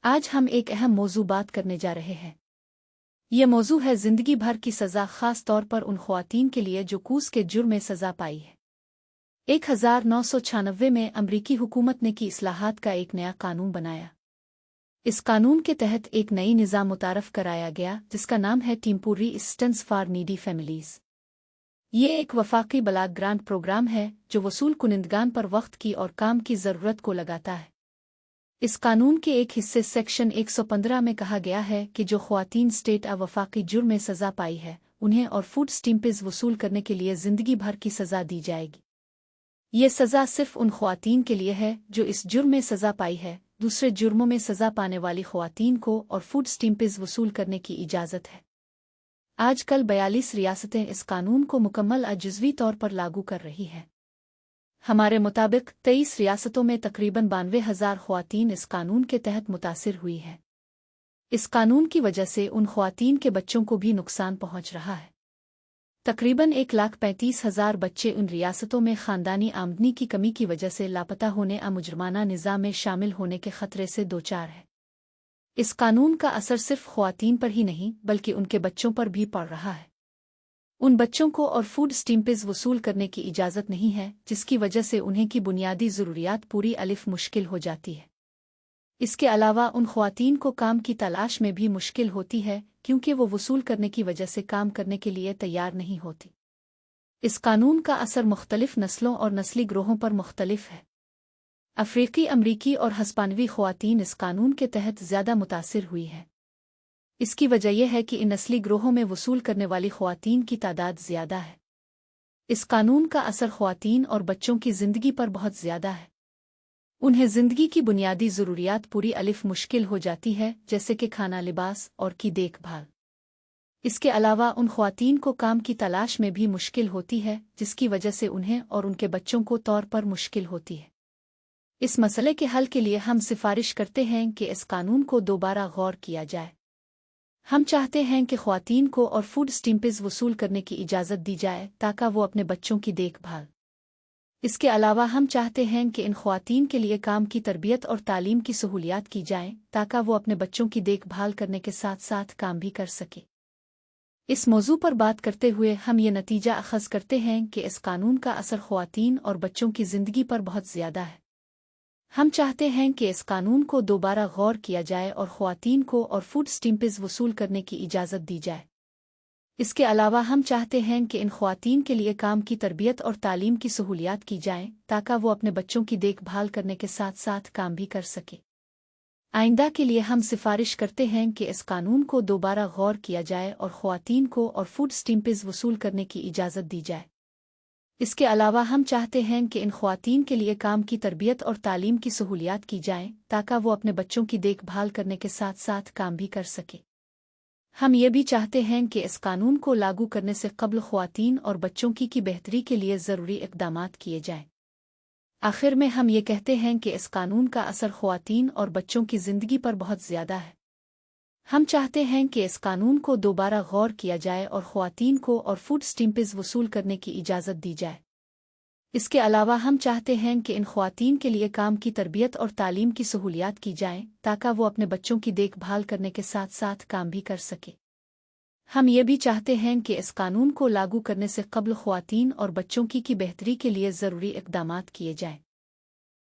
आज हम एक अहम मौजू बात करने जा रहे हैं। ये मौजू है जिंदगी भर की सज़ा, ख़ास तौर पर उन ख़वातीन के लिए जो कूस के जुर्म में सज़ा पाई है। 1996 में अमरीकी हुकूमत ने की इस्लाहात का एक नया कानून बनाया। इस कानून के तहत एक नई निज़ाम मुतारफ़ कराया गया जिसका नाम है temporary assistance for needy families. ये एक वफाकी बलाग ग्रांट प्रोग्राम है जो वसूल कुनिंदगान पर वक्त की और काम की ज़रूरत को लगाता है। इस कानून के एक हिस्से सेक्शन 115 में कहा गया है कि जो ख़वातीन स्टेट वफाकी जुर्म में सज़ा पाई है उन्हें और फूड स्टैम्प्स वसूल करने के लिए ज़िंदगी भर की सज़ा दी जाएगी। ये सज़ा सिर्फ उन ख़वातीन के लिए है जो इस जुर्म में सज़ा पाई है। दूसरे जुर्मों में सज़ा पाने वाली ख़वातीन को और फूड स्टैम्प्स वसूल करने की इजाज़त है। आजकल 42 रियासतें इस कानून को मुकम्मल और जुज़वी तौर पर लागू कर रही हैं। हमारे मुताबिक 23 रियासतों में तकरीबन 92,000 ख़वातीन इस कानून के तहत मुतासिर हुई हैं। इस कानून की वजह से उन ख़वातीन के बच्चों को भी नुकसान पहुंच रहा है। तकरीबन 1,35,000 बच्चे उन रियासतों में ख़ानदानी आमदनी की कमी की वजह से लापता होने या मुजरमाना निज़ाम में शामिल होने के ख़तरे से दोचार है। इस कानून का असर सिर्फ ख़वातीन पर ही नहीं बल्कि उनके बच्चों पर भी पड़ रहा है। उन बच्चों को और फूड स्टैम्प्स वसूल करने की इजाज़त नहीं है जिसकी वजह से उन्हें की बुनियादी ज़रूरियात पूरी अलिफ मुश्किल हो जाती है। इसके अलावा उन ख़वातीन को काम की तलाश में भी मुश्किल होती है क्योंकि वो वसूल करने की वजह से काम करने के लिए तैयार नहीं होती। इस कानून का असर मुख्तलिफ नस्लों और नस्ली ग्रोहों पर मुख्तलिफ है। अफ्रीकी, अमरीकी और हस्पानवी ख़वातीन इस कानून के तहत ज़्यादा मुतासिर हुई हैं। इसकी वजह यह है कि इन नस्ली ग्रोहों में वसूल करने वाली ख़वातीन की तादाद ज़्यादा है। इस कानून का असर ख़वातीन और बच्चों की ज़िंदगी पर बहुत ज़्यादा है। उन्हें ज़िंदगी की बुनियादी ज़रूरियात पूरी अलिफ मुश्किल हो जाती है, जैसे कि खाना, लिबास और की देखभाल। इसके अलावा उन ख़वातीन को काम की तलाश में भी मुश्किल होती है जिसकी वजह से उन्हें और उनके बच्चों को तौर पर मुश्किल होती है। इस मसले के हल के लिए हम सिफारिश करते हैं कि इस कानून को दोबारा गौर किया जाए। हम चाहते हैं कि ख़वातीन को और फूड स्टैम्प्स वसूल करने की इजाज़त दी जाए ताकि वो अपने बच्चों की देखभाल। इसके अलावा हम चाहते हैं कि इन ख़वातीन के लिए काम की तरबियत और तालीम की सहूलियात की जाएं ताकि वो अपने बच्चों की देखभाल करने के साथ साथ काम भी कर सके। इस मौजू पर बात करते हुए हम ये नतीजा अख़ज़ करते हैं कि इस कानून का असर ख़वातीन और बच्चों की ज़िंदगी पर बहुत ज़्यादा है। हम चाहते हैं कि इस कानून को दोबारा गौर किया जाए और ख़वातीन को और फूड स्टैम्प्स वसूल करने की इजाज़त दी जाए। इसके अलावा हम चाहते हैं कि इन ख़वातीन के लिए काम की तरबियत और तालीम की सहूलियात की जाएं ताकि वो अपने बच्चों की देखभाल करने के साथ साथ काम भी कर सके। आइंदा के लिए हम सिफारिश करते हैं कि इस कानून को दोबारा गौर किया जाए और ख़वातीन को और फूड स्टैम्प्स वसूल करने की इजाज़त दी जाए। इसके अलावा हम चाहते हैं कि इन ख़वातीन के लिए काम की तरबियत और तालीम की सहूलियात की जाएं ताकि वो अपने बच्चों की देखभाल करने के साथ साथ काम भी कर सके। हम ये भी चाहते हैं कि इस कानून को लागू करने से क़ब्ल ख़वातीन और बच्चों की बेहतरी के लिए ज़रूरी इक़दामात किए जाएं। आखिर में हम ये कहते हैं कि इस कानून का असर ख़वातीन और बच्चों की ज़िंदगी पर बहुत ज़्यादा है। हम चाहते हैं कि इस कानून को दोबारा गौर किया जाए और ख़वातीन को और फूड स्टैम्प्स वसूल करने की इजाज़त दी जाए। इसके अलावा हम चाहते हैं कि इन ख़वातीन के लिए काम की तरबियत और तालीम की सहूलियात की जाएं ताकि वो अपने बच्चों की देखभाल करने के साथ साथ काम भी कर सके। हम ये भी चाहते हैं कि इस कानून को लागू करने से क़ब्ल ख़वातीन और बच्चों की बेहतरी के लिए ज़रूरी इक़दामात किए जाएं।